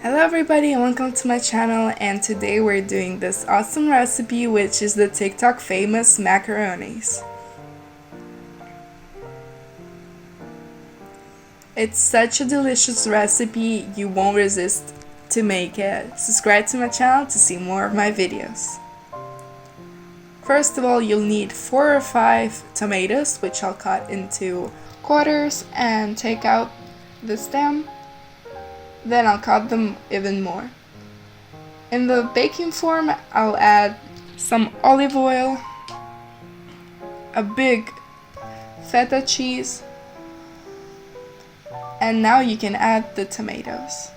Hello everybody and welcome to my channel, and today we're doing this awesome recipe, which is the TikTok famous macaronis. It's such a delicious recipe, you won't resist to make it. Subscribe to my channel to see more of my videos. First of all, you'll need 4 or 5 tomatoes, which I'll cut into quarters and take out the stem. Then I'll cut them even more. In the baking form, I'll add some olive oil, a big feta cheese, and now you can add the tomatoes.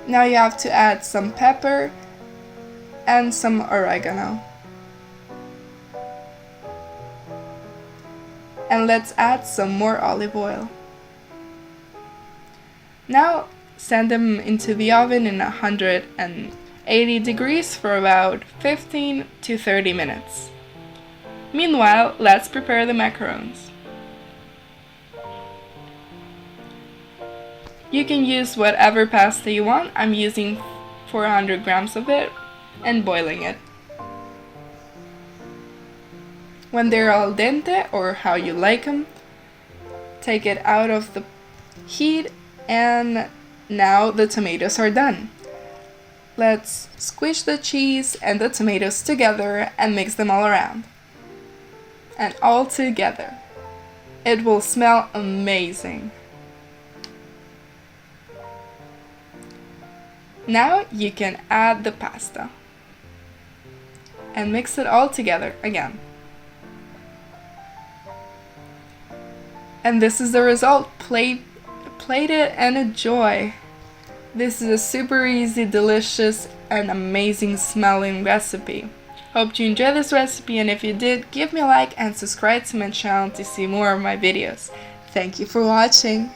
Now you have to add some pepper and some oregano. And let's add some more olive oil. Now send them into the oven in 180 degrees for about 15 to 30 minutes. Meanwhile, let's prepare the macarons. You can use whatever pasta you want. I'm using 400 grams of it and boiling it. When they're al dente, or how you like them, take it out of the heat, and now the tomatoes are done. Let's squish the cheese and the tomatoes together and mix them all around. And all together. It will smell amazing. Now you can add the pasta and mix it all together again. And this is the result. Plate it and enjoy. This is a super easy, delicious, and amazing smelling recipe. Hope you enjoyed this recipe, and if you did, give me a like and subscribe to my channel to see more of my videos. Thank you for watching.